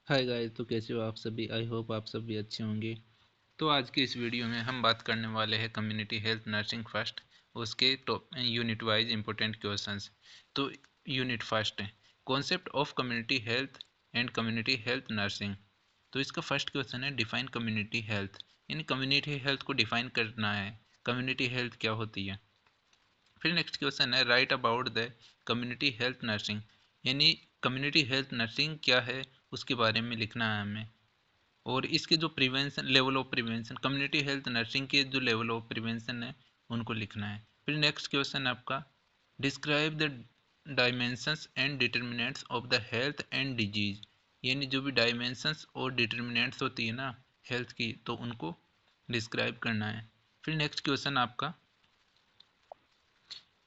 Hi guys, तो कैसे हो आप सभी। आई होप आप सभी अच्छे होंगे। तो आज की इस वीडियो में हम बात करने वाले हैं कम्युनिटी हेल्थ नर्सिंग फर्स्ट, उसके top unit wise important questions. तो यूनिट फर्स्ट है concept of community health and community health nursing. तो इसका फर्स्ट क्वेश्चन है डिफाइन कम्युनिटी हेल्थ, यानी कम्युनिटी हेल्थ को डिफाइन करना है। कम्युनिटी हेल्थ क्या होती है। फिर नेक्स्ट क्वेश्चन है right about the community health nursing, यानी कम्युनिटी हेल्थ नर्सिंग क्या है उसके बारे में लिखना है हमें। और इसके जो prevention level of prevention, community health nursing के जो लेवल ऑफ प्रिवेंशन है उनको लिखना है। फिर नेक्स्ट क्वेश्चन है आपका describe the dimensions and determinants of the health and disease, यानी जो भी डायमेंशंस और डिटर्मिनेंट्स होती है ना हेल्थ की, तो उनको डिस्क्राइब करना है। फिर नेक्स्ट क्वेश्चन आपका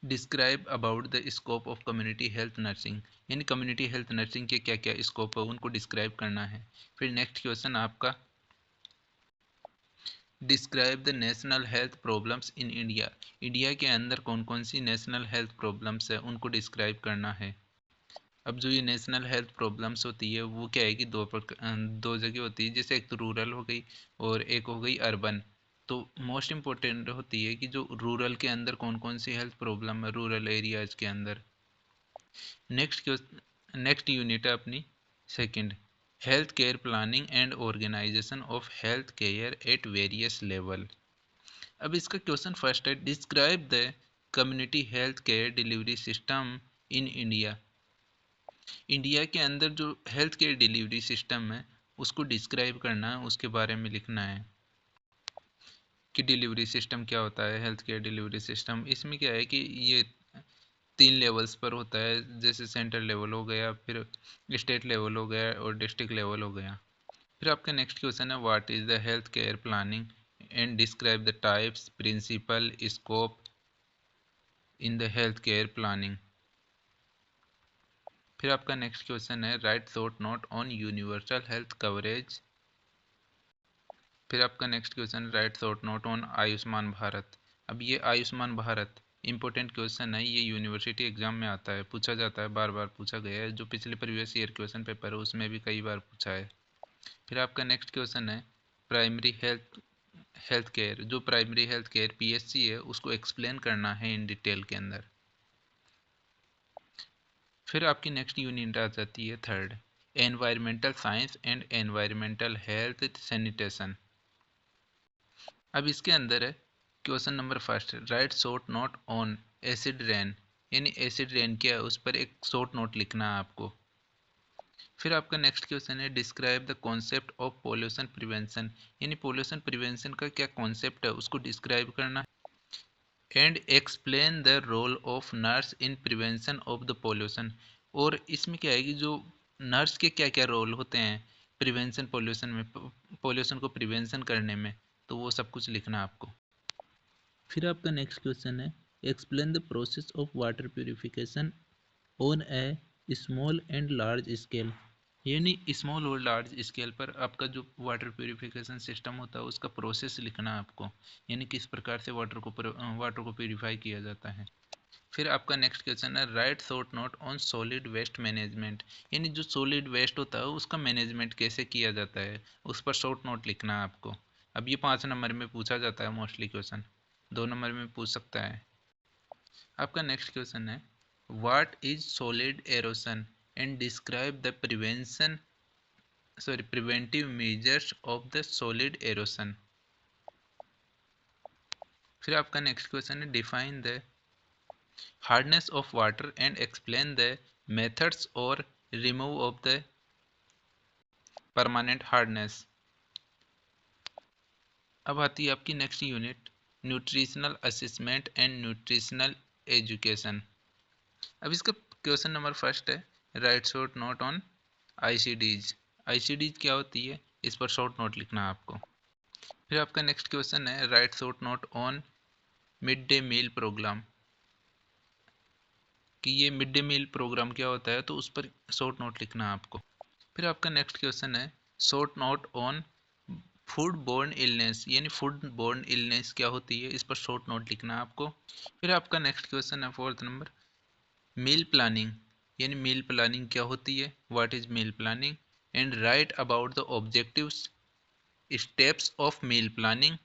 describe about the scope of community health nursing, यानी कम्युनिटी हेल्थ नर्सिंग के क्या क्या स्कोप है उनको डिस्क्राइब करना है। फिर नेक्स्ट क्वेश्चन आपका describe the national health problems in India, India के अंदर कौन कौन सी नेशनल हेल्थ प्रॉब्लम्स है उनको डिस्क्राइब करना है। अब जो ये नेशनल हेल्थ प्रॉब्लम्स होती है वो क्या है कि दो जगह होती है, जैसे एक तो रूरल हो गई और एक हो गई अर्बन। तो मोस्ट इम्पोर्टेंट होती है कि जो रूरल के अंदर कौन कौन सी हेल्थ प्रॉब्लम है रूरल एरियाज के अंदर। नेक्स्ट यूनिट है अपनी second health care planning and organisation of health care at various level. अब इसका क्वेश्चन फर्स्ट है describe the community health care delivery system in India, India के अंदर जो हेल्थ केयर डिलीवरी सिस्टम है उसको डिस्क्राइब करना है, उसके बारे में लिखना है कि डिलीवरी सिस्टम क्या होता है। हेल्थ केयर डिलीवरी सिस्टम इसमें क्या है कि ये 3 लेवल्स पर होता है, जैसे सेंट्रल लेवल हो गया, फिर स्टेट लेवल हो गया और डिस्ट्रिक्ट लेवल हो गया। फिर आपका नेक्स्ट क्वेश्चन है what is the health care planning and describe the types principal scope in the health care planning. फिर आपका नेक्स्ट क्वेश्चन है write short note on universal health coverage. फिर आपका नेक्स्ट क्वेश्चन है write short note on Ayushman Bharat. अब ये Ayushman Bharat important question है, ये यूनिवर्सिटी एग्जाम में आता है, पूछा जाता है, बार बार पूछा गया है, जो पिछले प्रीवियस ईयर क्वेश्चन पेपर है उसमें भी कई बार पूछा है। फिर आपका नेक्स्ट क्वेश्चन है प्राइमरी हेल्थ हेल्थ केयर, जो प्राइमरी हेल्थ केयर पीएचसी है उसको एक्सप्लेन करना है इन डिटेल के अंदर। फिर आपकी नेक्स्ट यूनिट आ जाती है third environmental science and environmental health sanitation. अब इसके अंदर है question number first right short note on acid rain, यानी एसिड रेन क्या है उस पर एक शॉर्ट नोट लिखना है आपको। फिर आपका नेक्स्ट क्वेश्चन है describe the concept of pollution prevention, यानी पोल्यूशन प्रिवेंशन का क्या कॉन्सेप्ट है उसको डिस्क्राइब करना है। And explain the role of nurse in prevention of the pollution, और इसमें क्या है कि जो नर्स के क्या क्या रोल होते हैं प्रिवेंशन पोल्यूशन में, पोल्यूशन को प्रिवेंशन करने में, तो वो सब कुछ लिखना है आपको। फिर आपका नेक्स्ट क्वेश्चन है explain the process of water purification on A small and large scale, यानी स्मॉल और लार्ज स्केल पर आपका जो वाटर प्योरिफिकेशन सिस्टम होता है उसका प्रोसेस लिखना है आपको, यानी किस प्रकार से वाटर को प्योरीफाई किया जाता है। फिर आपका नेक्स्ट क्वेश्चन है write short note on solid waste management, यानी जो सॉलिड वेस्ट होता है उसका मैनेजमेंट कैसे किया जाता है उस पर शॉर्ट नोट लिखना है आपको। अब ये 5 नंबर में पूछा जाता है मोस्टली क्वेश्चन, 2 नंबर में पूछ सकता है। आपका नेक्स्ट क्वेश्चन है what is solid erosion and describe the preventive measures of the solid erosion. फिर आपका नेक्स्ट क्वेश्चन है define the hardness of water and explain the methods और remove of the permanent hardness. अब आती है आपकी next unit nutritional assessment and nutritional education. अब इसका क्वेश्चन नंबर फर्स्ट है write short note on ICDS, ICDS क्या होती है इस पर शॉर्ट नोट लिखना है आपको। फिर आपका नेक्स्ट क्वेश्चन है write short note on mid day meal programme, कि ये मिड डे मील प्रोग्राम क्या होता है तो उस पर शॉर्ट नोट लिखना है आपको। फिर आपका नेक्स्ट क्वेश्चन है short note on food borne illness, यानी फूड बोर्न इलनेस क्या होती है इस पर शॉर्ट नोट लिखना है आपको। फिर आपका नेक्स्ट क्वेश्चन है फोर्थ नंबर, मील प्लानिंग, यानी मील प्लानिंग क्या होती है, what is meal planning. and write about the objectives, steps of meal planning,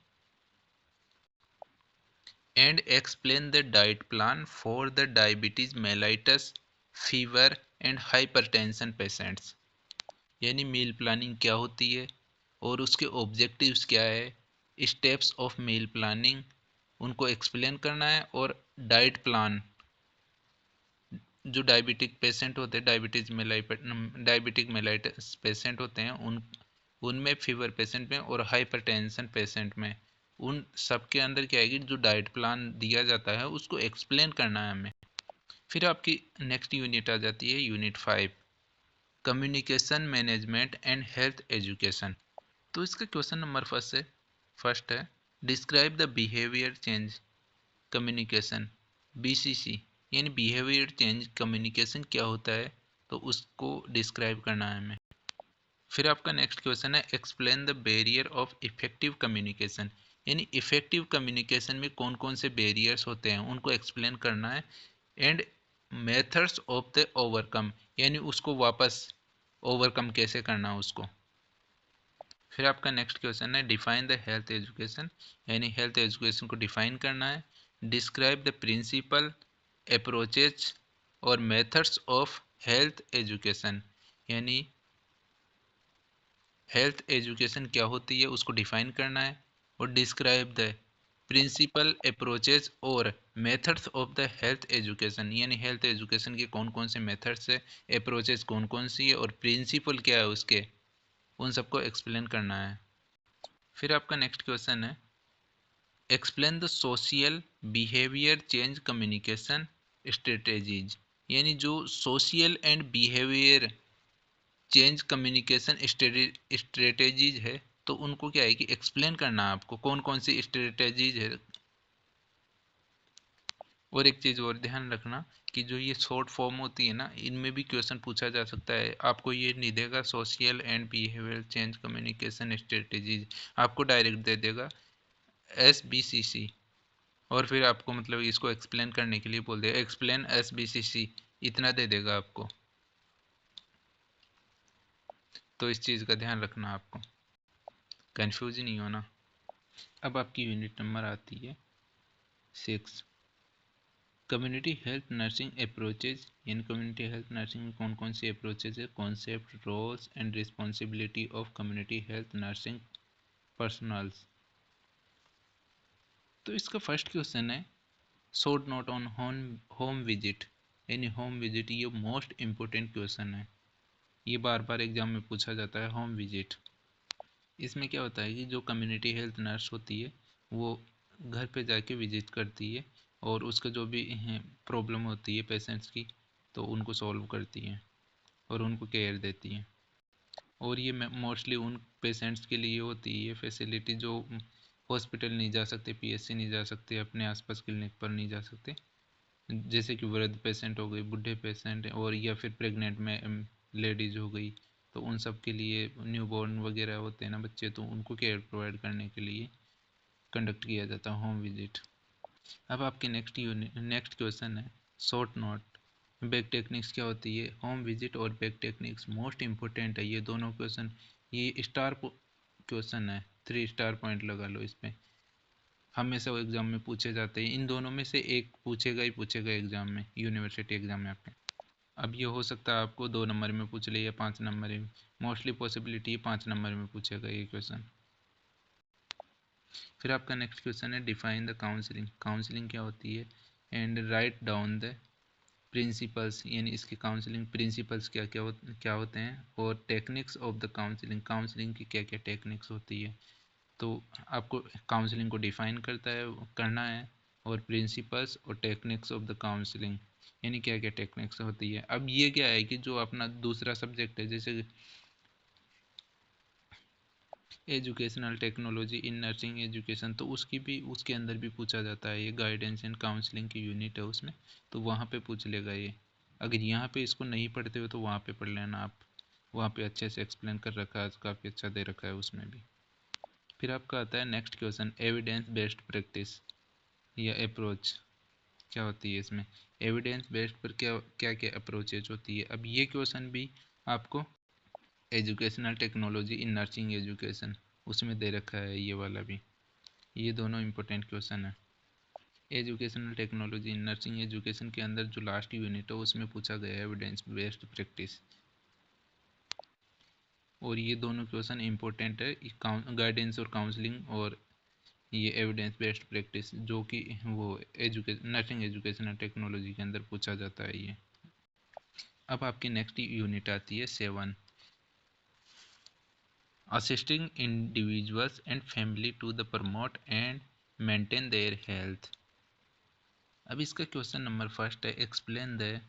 and explain the diet plan for the diabetes mellitus, fever and hypertension patients। यानी meal planning क्या होती है और उसके ऑब्जेक्टिव्स क्या है, स्टेप्स ऑफ मील प्लानिंग उनको explain करना है, और डाइट प्लान जो डायबिटिक पेशेंट होते हैं, डायबिटिक मेलाइटिस पेशेंट होते हैं, उनमें, फीवर पेशेंट में और हाइपरटेंशन पेशेंट में, उन सब के अंदर क्या है कि जो डाइट प्लान दिया जाता है उसको एक्सप्लेन करना है हमें। फिर आपकी नेक्स्ट यूनिट आ जाती है unit 5, communication management and health education. तो इसका क्वेश्चन नंबर फर्स्ट है describe the behaviour change communication, BCC, यानी बिहेवियर चेंज कम्युनिकेशन क्या होता है, तो उसको डिस्क्राइब करना है हमें। फिर आपका नेक्स्ट क्वेश्चन है explain the barrier of effective communication, यानी इफेक्टिव कम्युनिकेशन में कौन कौन से बैरियर्स होते हैं उनको एक्सप्लेन करना है, and methods of the overcome, यानी उसको वापस ओवरकम कैसे करना है उसको। फिर आपका नेक्स्ट क्वेश्चन है डिफाइन द हेल्थ एजुकेशन, यानी हेल्थ एजुकेशन को डिफाइन करना है। डिस्क्राइब द प्रिंसिपल, अप्रोचेज और मेथड्स ऑफ हेल्थ एजुकेशन, यानी हेल्थ एजुकेशन क्या होती है उसको डिफाइन करना है, और डिस्क्राइब द प्रिंसिपल, अप्रोचेज और methods of the health education, यानी हेल्थ एजुकेशन के कौन कौन से मेथड्स है, अप्रोचेज कौन कौन सी है और प्रिंसिपल क्या है उसके, उन सबको एक्सप्लेन करना है। फिर आपका नेक्स्ट क्वेश्चन है explain the social behaviour change communication strategies, यानी जो social and behaviour change communication strategies है, तो उनको क्या है कि एक्सप्लेन करना है आपको कौन कौन सी स्ट्रेटेजीज है। और एक चीज़ और ध्यान रखना कि जो ये शॉर्ट फॉर्म होती है ना, इनमें भी क्वेश्चन पूछा जा सकता है। आपको ये नहीं देगा social and behaviour change communication strategies, आपको डायरेक्ट दे देगा SBCC, और फिर आपको मतलब इसको एक्सप्लेन करने के लिए बोल देगा एक्सप्लेन SBCC, इतना दे देगा आपको। तो इस चीज़ का ध्यान रखना आपको, कंफ्यूज नहीं होना। अब आपकी यूनिट नंबर आती है 6, कम्युनिटी हेल्थ नर्सिंग अप्रोचेज, यानी कम्युनिटी हेल्थ नर्सिंग में कौन कौन सी अप्रोचेज है, concept, roles and responsibility of community health nursing personnels. तो इसका फर्स्ट क्वेश्चन है short note on home visit, यानी होम विजिट ये मोस्ट इम्पोर्टेंट क्वेश्चन है, ये बार बार एग्जाम में पूछा जाता है होम विजिट। इसमें क्या होता है कि जो कम्युनिटी हेल्थ नर्स होती है वो घर पे जाके विजिट करती है, और उसका जो भी प्रॉब्लम होती है पेशेंट्स की, तो उनको सॉल्व करती है और उनको केयर देती है। और ये मोस्टली उन पेशेंट्स के लिए होती है फैसिलिटी जो हॉस्पिटल नहीं जा सकते, PSC नहीं जा सकते, अपने आसपास क्लिनिक पर नहीं जा सकते, जैसे कि वृद्ध पेशेंट हो गए, बूढ़े पेशेंट, और या फिर प्रेग्नेंट में लेडीज हो गई, तो उन सब के लिए, न्यूबॉर्न वगैरह होते हैं ना बच्चे, तो उनको केयर प्रोवाइड करने के लिए कंडक्ट किया जाता है होम विजिट। अब आपके नेक्स्ट क्वेश्चन है शॉर्ट नोट बैक टेक्निक्स क्या होती है, होम विजिट और बैक टेक्निक्स मोस्ट इंपॉर्टेंट है ये दोनों क्वेश्चन, ये स्टार क्वेश्चन है, 3 स्टार पॉइंट लगा लो इस पर, हमेशा वो एग्जाम में पूछे जाते हैं, इन दोनों में से एक पूछेगा ही पूछेगा एग्जाम में, यूनिवर्सिटी एग्जाम में आपके। अब ये हो सकता है आपको 2 नंबर में पूछ ले या 5 नंबर में, मोस्टली पॉसिबिलिटी 5 नंबर में पूछेगा ये क्वेश्चन। फिर आपका नेक्स्ट क्वेश्चन है डिफाइन द काउंसलिंग, काउंसलिंग क्या होती है, and write down the principles, यानी इसके काउंसलिंग प्रिंसिपल्स क्या होते हैं, और techniques of the counselling, counselling की क्या क्या टेक्निक्स होती है, तो आपको काउंसलिंग को डिफाइन करना है, और प्रिंसिपल्स और टेक्निक्स ऑफ द काउंसलिंग, यानी क्या क्या टेक्निक्स होती है। अब ये क्या है कि जो अपना दूसरा सब्जेक्ट है जैसे educational technology in nursing education, तो उसके अंदर भी पूछा जाता है, ये गाइडेंस एंड काउंसलिंग की यूनिट है उसमें, तो वहाँ पे पूछ लेगा ये। अगर यहाँ पे इसको नहीं पढ़ते हो तो वहाँ पे पढ़ लेना आप, वहाँ पे अच्छे से एक्सप्लेन कर रखा है, काफ़ी अच्छा दे रखा है उसमें भी। फिर आपका आता है next question evidence based practice या अप्रोच क्या होती है इसमें, एविडेंस बेस्ड पर क्या क्या क्या अप्रोचेज होती है। अब ये क्वेश्चन भी आपको educational technology in nursing education, उसमें दे रखा है ये वाला भी। ये दोनों इंपॉर्टेंट क्वेश्चन है। Educational technology in nursing education के अंदर जो लास्ट यूनिट है उसमें पूछा गया है एविडेंस बेस्ड प्रैक्टिस, और ये दोनों क्वेश्चन इंपॉर्टेंट है, गाइडेंस और काउंसलिंग और ये एविडेंस बेस्ड प्रैक्टिस, जो कि वो नर्सिंग एजुकेशन एंड टेक्नोलॉजी के अंदर पूछा जाता है ये। अब आपकी नेक्स्ट यूनिट आती है 7, assisting individuals and family to the promote and maintain their health. अब इसका क्वेश्चन नंबर फर्स्ट है, एक्सप्लेन द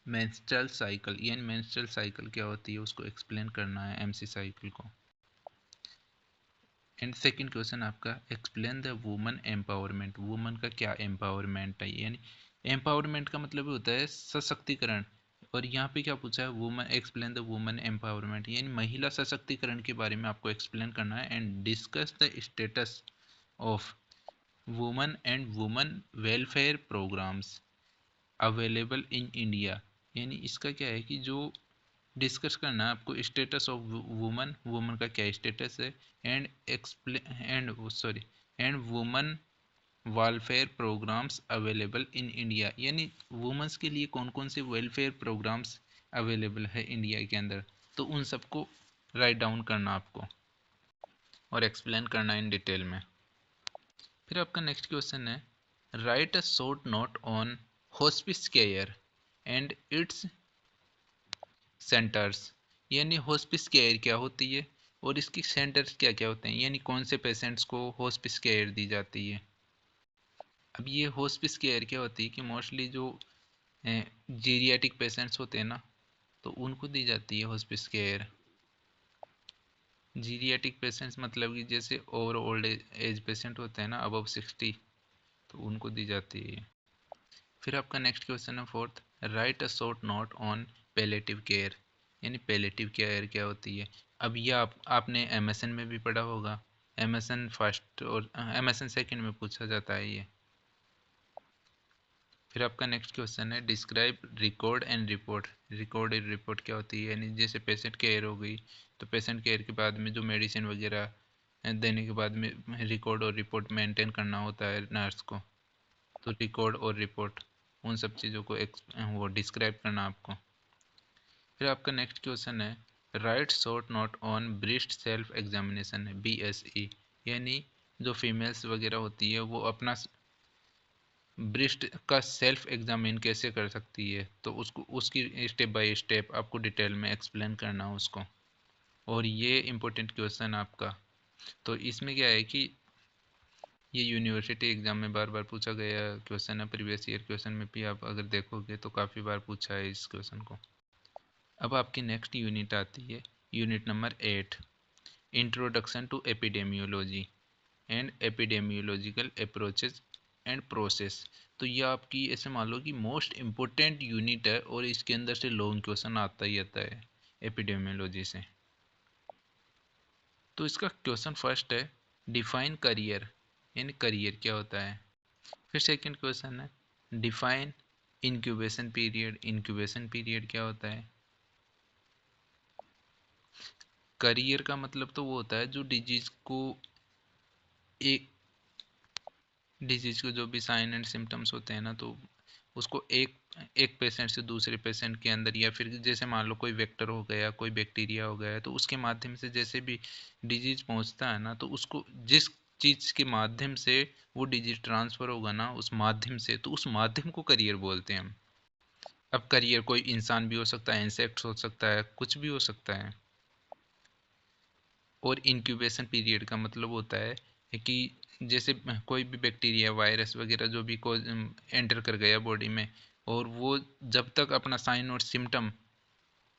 मेंस्ट्रुअल साइकिल, यानी मेंस्ट्रुअल साइकिल क्या होती है उसको एक्सप्लेन करना है, एमसी साइकिल को। एंड सेकंड क्वेश्चन आपका, explain the woman empowerment, woman का क्या एम्पावरमेंट है, यानी एम्पावरमेंट का मतलब होता है सशक्तिकरण, और यहाँ पे क्या पूछा है, woman, explain the woman empowerment, यानी महिला सशक्तिकरण के बारे में आपको एक्सप्लेन करना है। And discuss the status of woman and woman welfare programmes available in India, यानी इसका क्या है कि जो डिस्कस करना है आपको, स्टेटस ऑफ वुमन, वुमन का क्या स्टेटस है, and and woman welfare programmes available in India, यानी वुमेंस के लिए कौन कौन से वेलफेयर प्रोग्राम्स अवेलेबल है इंडिया के अंदर, तो उन सबको राइट डाउन करना आपको और एक्सप्लेन करना इन डिटेल में। फिर आपका नेक्स्ट क्वेश्चन है, right a short note on hospice care and it's centres, यानी हॉस्पिस केयर क्या होती है और इसकी सेंटर्स क्या क्या होते हैं, यानी कौन से पेशेंट्स को हॉस्पिस केयर दी जाती है। अब ये हॉस्पिस केयर क्या होती है कि मोस्टली जो जीरियाटिक पेशेंट्स होते हैं ना, तो उनको दी जाती है हॉस्पिस केयर। जीरियाटिक पेशेंट्स मतलब कि जैसे ओवर ओल्ड एज पेशेंट होते हैं ना, अबव 60, तो उनको दी जाती है। फिर आपका नेक्स्ट क्वेश्चन है fourth, right a short note on palliative care, यानी पैलेटिव केयर क्या होती है। अब ये आपने एमएसएन में भी पढ़ा होगा, एमएसएन फर्स्ट और एमएसएन सेकंड में पूछा जाता है ये। फिर आपका नेक्स्ट क्वेश्चन है, describe record and report, record and report क्या होती है, यानी जैसे पेशेंट केयर हो गई, तो पेशेंट केयर के बाद में जो मेडिसिन वगैरह देने के बाद में रिकॉर्ड और रिपोर्ट मेंटेन करना होता है नर्स को, तो रिकॉर्ड और रिपोर्ट, उन सब चीज़ों को वो डिस्क्राइब करना आपको। फिर आपका नेक्स्ट क्वेश्चन है, write short note on breast self examination, BSE, यानी जो फीमेल्स वगैरह होती है वो अपना ब्रेस्ट का सेल्फ एग्जामिन कैसे कर सकती है, तो उसको उसकी स्टेप बाय स्टेप आपको डिटेल में एक्सप्लेन करना है उसको। और ये इम्पोर्टेंट क्वेश्चन आपका, तो इसमें क्या है कि ये यूनिवर्सिटी एग्जाम में बार बार पूछा गया क्वेश्चन है, प्रीवियस ईयर क्वेश्चन में भी आप अगर देखोगे तो काफ़ी बार पूछा है इस क्वेश्चन को। अब आपकी नेक्स्ट यूनिट आती है, unit number 8, introduction to epidemiology and epidemiological approaches and process. तो ये आपकी ऐसे मान लो कि मोस्ट इम्पोर्टेंट यूनिट है और इसके अंदर से लॉन्ग क्वेश्चन आता ही आता है एपिडेमियोलॉजी से। तो इसका क्वेश्चन फर्स्ट है, डिफाइन करियर, यानी करियर क्या होता है। फिर सेकंड क्वेश्चन है, define incubation period, incubation period क्या होता है। करियर का मतलब तो वो होता है जो एक डिजीज को जो भी साइन एंड सिम्टम्स होते हैं ना, तो उसको एक एक पेशेंट से दूसरे पेशेंट के अंदर, या फिर जैसे मान लो कोई वेक्टर हो गया, कोई बैक्टीरिया हो गया, तो उसके माध्यम से जैसे भी डिजीज पहुंचता है ना, तो उसको जिस चीज़ के माध्यम से वो डिजीज ट्रांसफ़र होगा ना, उस माध्यम से, तो उस माध्यम को करियर बोलते हैं हम। अब करियर कोई इंसान भी हो सकता है, इंसेक्ट हो सकता है, कुछ भी हो सकता है। और इंक्यूबेशन पीरियड का मतलब होता है कि जैसे कोई भी बैक्टीरिया, वायरस वगैरह जो भी को एंटर कर गया बॉडी में, और वो जब तक अपना साइन और सिम्टम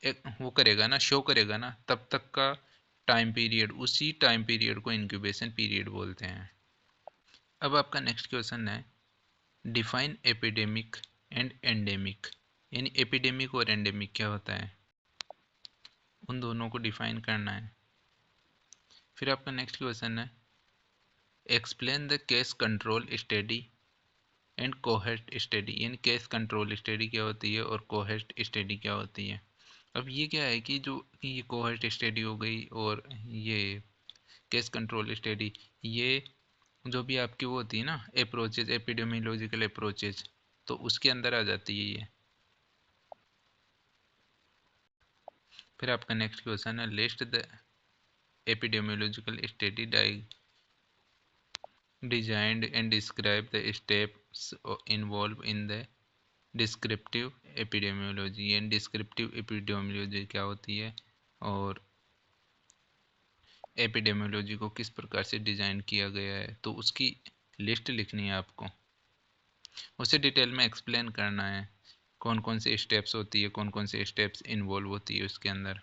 एक वो करेगा ना, शो करेगा ना, तब तक का टाइम पीरियड, उसी टाइम पीरियड को इंक्यूबेशन पीरियड बोलते हैं। अब आपका नेक्स्ट क्वेश्चन है, डिफाइन एपिडेमिक एंड एंडेमिक, यानी एपिडेमिक और एंडेमिक क्या होता है, उन दोनों को डिफाइन करना है। फिर आपका नेक्स्ट क्वेश्चन है, explain the case control study and cohort study, यानी केस कंट्रोल स्टडी क्या होती है और कोहेस्ट स्टडी क्या होती है। अब ये क्या है कि जो ये कोहर्ट स्टडी हो गई और ये केस कंट्रोल स्टडी, ये जो भी आपकी वो होती है ना अप्रोचेज, एपिडेमियोलॉजिकल अप्रोचेज, तो उसके अंदर आ जाती है ये। फिर आपका नेक्स्ट क्वेश्चन है, list the epidemiological study designed and describe the steps involve in the descriptive epidemiology. यानी डिस्क्रिप्टिव एपिडेमियोलॉजी क्या होती है और एपिडेमियोलॉजी को किस प्रकार से डिज़ाइन किया गया है, तो उसकी लिस्ट लिखनी है आपको। उसे डिटेल में एक्सप्लेन करना है, कौन कौन से स्टेप्स होती है, कौन कौन से स्टेप्स इन्वॉल्व होती है उसके अंदर।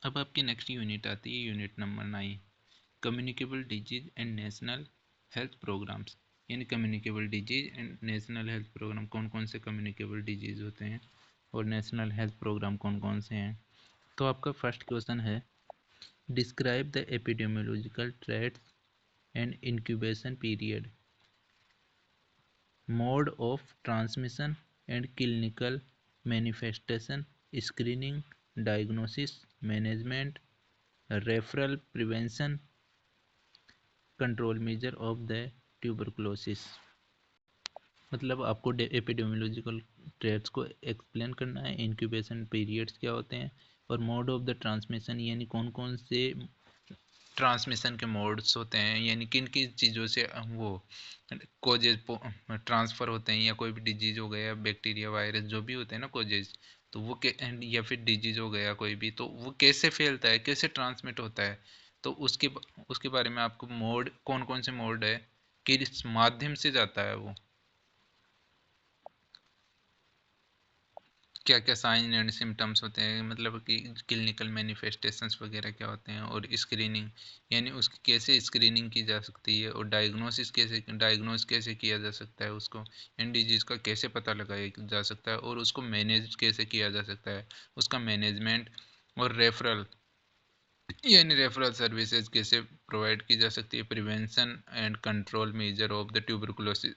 अब आपकी नेक्स्ट यूनिट आती है, unit number 9, communicable disease and national health programmes. यानी communicable disease and national health programme, कौन कौन से कम्युनिकेबल डिजीज होते हैं और नेशनल हेल्थ प्रोग्राम कौन कौन से हैं। तो आपका फर्स्ट क्वेश्चन है, describe the epidemiological traits and incubation period, mode of transmission and clinical manifestation, screening, diagnosis, management, referral, prevention, control measure of the tuberculosis. मतलब आपको एपिडेमियोलॉजिकल ट्रेट्स को एक्सप्लेन करना है, इंक्यूबेशन पीरियड्स क्या होते हैं और मोड ऑफ द ट्रांसमिशन यानी कौन कौन से ट्रांसमिशन के मोड्स होते हैं, यानी किन किन चीज़ों से वो कोजेज ट्रांसफ़र होते हैं, या कोई भी डिजीज़ हो गया, बैक्टीरिया, वायरस, जो भी होते हैं ना कोजेज, तो वो या फिर डिजीज़ हो गया कोई भी, तो वो कैसे फैलता है, कैसे ट्रांसमिट होता है, तो उसके बारे में आपको मोड, कौन कौन से मोड है, किस माध्यम से जाता है वो, क्या क्या साइन एंड सिम्टम्स होते हैं, मतलब कि क्लिनिकल मैनिफेस्टेशंस वगैरह क्या होते हैं, और स्क्रीनिंग यानी उसकी कैसे स्क्रीनिंग की जा सकती है, और डायग्नोस कैसे किया जा सकता है उसको, इन डिजीज़ का कैसे पता लगाया जा सकता है, और उसको मैनेज कैसे किया जा सकता है, उसका मैनेजमेंट, और रेफरल यानी रेफरल सर्विसेज कैसे प्रोवाइड की जा सकती है, prevention and control measure of the tuberculosis,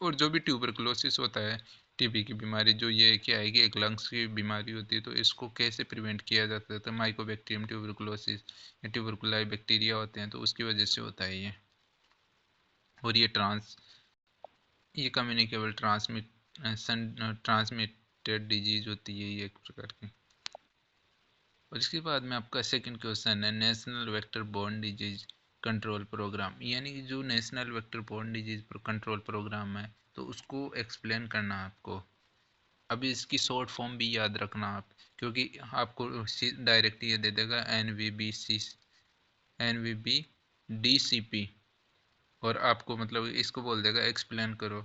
और जो भी ट्यूबरकुलोसिस होता है, टीबी की बीमारी, जो ये क्या है कि एक लंग्स की बीमारी होती है, तो इसको कैसे प्रिवेंट किया जाता है, तो माइकोबैक्टीरियम ट्यूबरकुलोसिस या ट्यूबरकुलाई बैक्टीरिया होते हैं, तो उसकी वजह से होता है ये। और ये कम्युनिकेबल ट्रांसमिटेड डिजीज होती है ये एक प्रकार की। और इसके बाद में आपका सेकंड क्वेश्चन है, national vector borne disease control programme. यानी कि जो national vector borne disease control programme है, तो उसको एक्सप्लेन करना है आपको। अभी इसकी शॉर्ट फॉर्म भी याद रखना आप, क्योंकि आपको डायरेक्ट ये दे देगा NVBDCP, और आपको मतलब इसको बोल देगा एक्सप्लेन करो,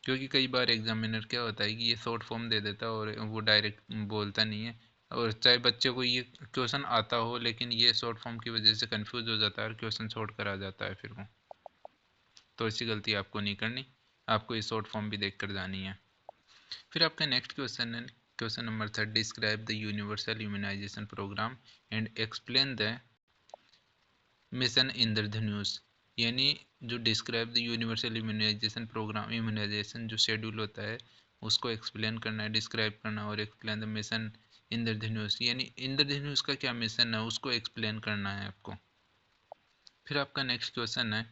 क्योंकि कई बार एग्जामिनर क्या होता है कि ये शॉर्ट फॉर्म दे देता है और वो डायरेक्ट बोलता नहीं है, और चाहे बच्चे को ये क्वेश्चन आता हो, लेकिन ये शॉर्ट फॉर्म की वजह से कंफ्यूज हो जाता है और क्वेश्चन छोड़ कर आ जाता है फिर वो। तो ऐसी गलती आपको नहीं करनी, आपको ये शॉर्ट फॉर्म भी देख कर जानी है। फिर आपका नेक्स्ट क्वेश्चन है, question number 3, describe the universal immunisation programme and explain the mission Indradhanush. यानी जो describe the universal immunisation programme, immunisation जो शेड्यूल होता है उसको एक्सप्लेन करना है, डिस्क्राइब करना, और एक्सप्लेन द मिशन इंद्रधनुष, यानी इंद्रधनुष का क्या मिशन है उसको एक्सप्लेन करना है आपको। फिर आपका नेक्स्ट क्वेश्चन है,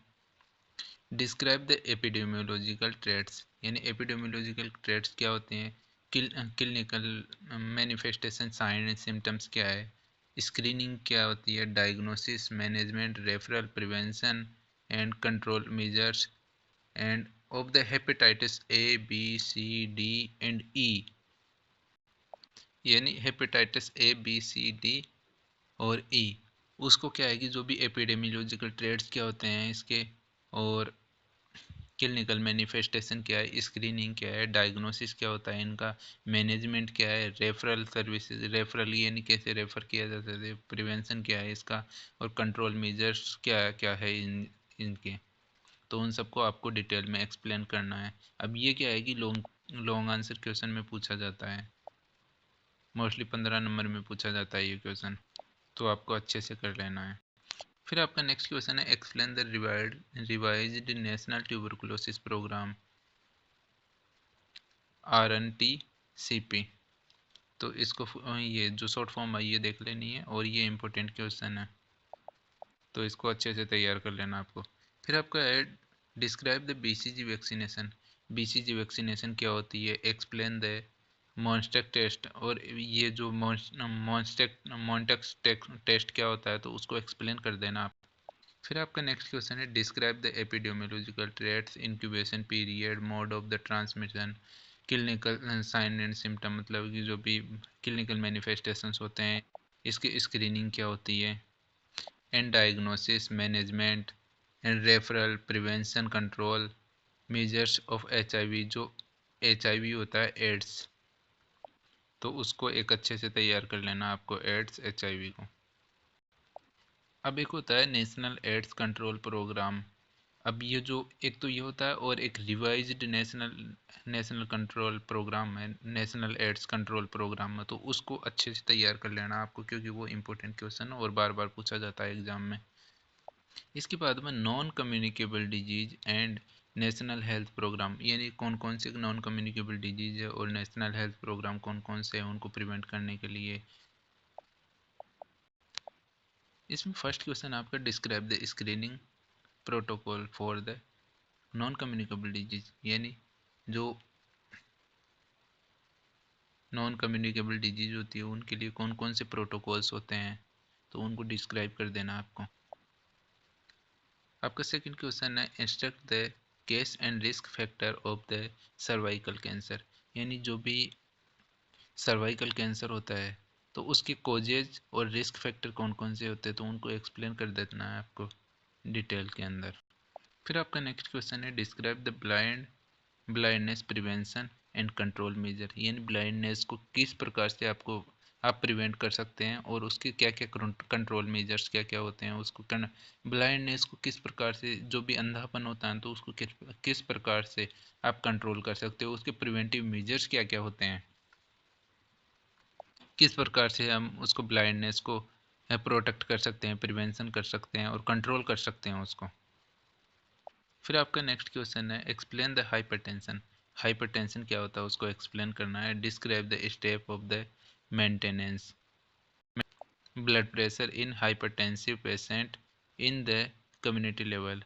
डिस्क्राइब द एपिडेमियोलॉजिकल ट्रेट्स। यानी एपिडेमियोलॉजिकल ट्रेट्स क्या होते हैं, clinical manifestation, sign and symptoms क्या है, स्क्रीनिंग क्या होती है, diagnosis, management, referral, prevention and control measures and of the hepatitis A B C D and E। यानी hepatitis A B C D और E, उसको क्या है कि जो भी एपिडेमियोलॉजिकल ट्रेट्स क्या होते हैं इसके, और क्लिनिकल मैनिफेस्टेशन क्या है, स्क्रीनिंग क्या है, डायग्नोसिस क्या होता है इनका, मैनेजमेंट क्या है, रेफरल सर्विसेज, रेफरल यानी कैसे रेफ़र किया जाता है, प्रिवेंशन क्या है इसका, और कंट्रोल मेजर्स क्या क्या है इनके, तो उन सबको आपको डिटेल में एक्सप्लेन करना है। अब ये क्या है कि लॉन्ग लॉन्ग आंसर क्वेश्चन में पूछा जाता है, मोस्टली 15 नंबर में पूछा जाता है ये क्वेश्चन, तो आपको अच्छे से कर लेना है। फिर आपका नेक्स्ट क्वेश्चन है, explain the revised national tuberculosis programme RNTCP। तो इसको ये जो शॉर्ट फॉर्म है ये देख लेनी है, और ये इंपॉर्टेंट क्वेश्चन है, तो इसको अच्छे से तैयार कर लेना आपको। फिर आपका है describe the BCG vaccination. BCG vaccination क्या होती है, एक्सप्लेन द मॉन्स्टेक टेस्ट, और ये जो मॉन्टेक टेस्ट क्या होता है, तो उसको एक्सप्लेन कर देना आप। फिर आपका नेक्स्ट क्वेश्चन है describe the epidemiological traits, incubation period, mode of the transmission, clinical sign and symptom, मतलब कि जो भी क्लिनिकल मैनिफेस्टेशंस होते हैं, इसकी स्क्रीनिंग क्या होती है, and diagnosis, management and referral, prevention, control, measures of HIV, जो एचआईवी होता है एड्स, तो उसको एक अच्छे से तैयार कर लेना आपको, एड्स एचआईवी को। अब एक होता है नेशनल एड्स कंट्रोल प्रोग्राम। अब ये जो एक तो ये होता है, और एक revised national national control programme है, नेशनल एड्स कंट्रोल प्रोग्राम है, तो उसको अच्छे से तैयार कर लेना आपको, क्योंकि वो इंपॉर्टेंट क्वेश्चन है और बार बार पूछा जाता है एग्जाम में। इसके बाद में non communicable disease and national health programme, यानी कौन कौन से नॉन कम्युनिकेबल डिजीज है और नेशनल हेल्थ प्रोग्राम कौन कौन से हैं उनको प्रिवेंट करने के लिए। इसमें फर्स्ट क्वेश्चन आपका describe the screening protocol for the non communicable disease, यानी जो नॉन कम्युनिकेबल डिजीज होती है उनके लिए कौन कौन से प्रोटोकॉल्स होते हैं, तो उनको डिस्क्राइब कर देना आपको। आपका सेकंड क्वेश्चन है instruct the case and risk factor of the cervical cancer, यानी जो भी सर्वाइकल कैंसर होता है तो उसके कॉजेज और रिस्क फैक्टर कौन कौन से होते हैं, तो उनको एक्सप्लेन कर देना है आपको डिटेल के अंदर। फिर आपका नेक्स्ट क्वेश्चन है describe the blindness prevention and control measure, यानी ब्लाइंडनेस को किस प्रकार से आप प्रिवेंट कर सकते हैं, और उसके क्या क्या कंट्रोल मेजर्स क्या क्या होते हैं उसको ब्लाइंडनेस को किस प्रकार से, जो भी अंधापन होता है तो उसको किस प्रकार से आप कंट्रोल कर सकते हो, उसके प्रिवेंटिव मेजर्स क्या क्या होते हैं, किस प्रकार से हम उसको ब्लाइंडनेस को प्रोटेक्ट कर सकते हैं, प्रिवेंशन कर सकते हैं और कंट्रोल कर सकते हैं उसको। फिर आपका नेक्स्ट क्वेश्चन है एक्सप्लेन द हाइपरटेंशन। हाइपरटेंशन क्या होता है उसको एक्सप्लेन करना है। Describe the step of the maintenance blood pressure in hypertensive patient in the community level,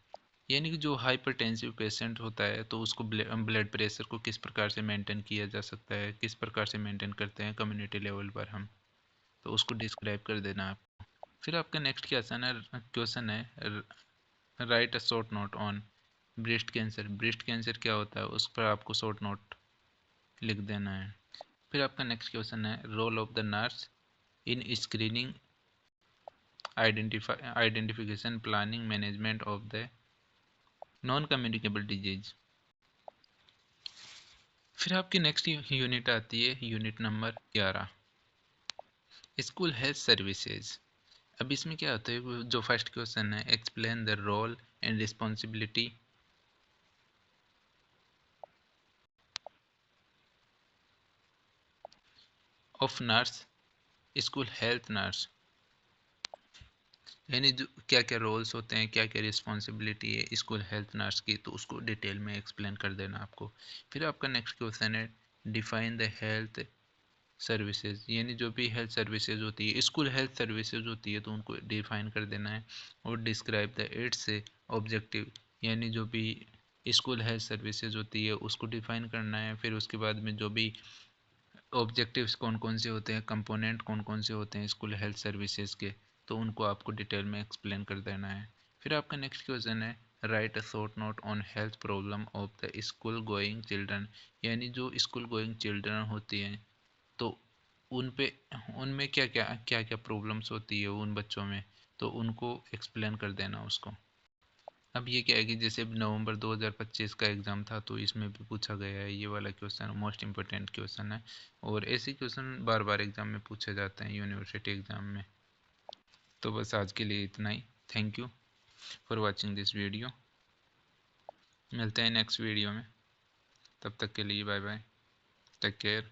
यानी कि जो हाइपरटेंसिव पेशेंट होता है तो उसको ब्लड प्रेशर को किस प्रकार से मेंटेन किया जा सकता है, किस प्रकार से मेंटेन करते हैं कम्युनिटी लेवल पर हम, तो उसको डिस्क्राइब कर देना आप। फिर आपका नेक्स्ट क्वेश्चन है right a short note on breast cancer. Breast cancer क्या होता है उस पर आपको शॉर्ट नोट लिख देना है। फिर आपका नेक्स्ट क्वेश्चन है role of the nurse in screening identification planning management of the non communicable disease. फिर आपकी नेक्स्ट यूनिट आती है unit number 11 school health services. अब इसमें क्या होता है, जो फर्स्ट क्वेश्चन है explain the role and responsibility of nurse school health nurse, यानी जो क्या क्या रोल्स होते हैं, क्या क्या रिस्पॉन्सिबिलिटी है स्कूल हेल्थ नर्स की, तो उसको डिटेल में एक्सप्लेन कर देना आपको। फिर आपका नेक्स्ट क्वेश्चन है डिफाइन द हेल्थ सर्विसेज, यानी जो भी हेल्थ सर्विसेज होती है स्कूल हेल्थ सर्विसेज होती है तो उनको डिफाइन कर देना है। और डिस्क्राइब द इट्स ऑब्जेक्टिव, यानी जो भी स्कूल हेल्थ सर्विसेज होती है उसको डिफाइन करना है। फिर उसके बाद में जो भी ऑब्जेक्टिव्स कौन कौन से होते हैं, कंपोनेंट कौन कौन से होते हैं स्कूल हेल्थ सर्विसेज के, तो उनको आपको डिटेल में एक्सप्लेन कर देना है। फिर आपका नेक्स्ट क्वेश्चन है right a short note on health problem of the school going children, यानी जो स्कूल गोइंग चिल्ड्रन होती हैं तो उन पे उनमें क्या क्या प्रॉब्लम्स होती है उन बच्चों में, तो उनको एक्सप्लेन कर देना उसको। अब ये क्या है कि जैसे नवंबर 2025 का एग्ज़ाम था तो इसमें भी पूछा गया है, ये वाला क्वेश्चन मोस्ट इम्पोर्टेंट क्वेश्चन है, और ऐसे क्वेश्चन बार बार एग्ज़ाम में पूछे जाते हैं यूनिवर्सिटी एग्ज़ाम में। तो बस आज के लिए इतना ही। Thank you for watching this video. मिलते हैं नेक्स्ट वीडियो में, तब तक के लिए बाय बाय, टेक केयर।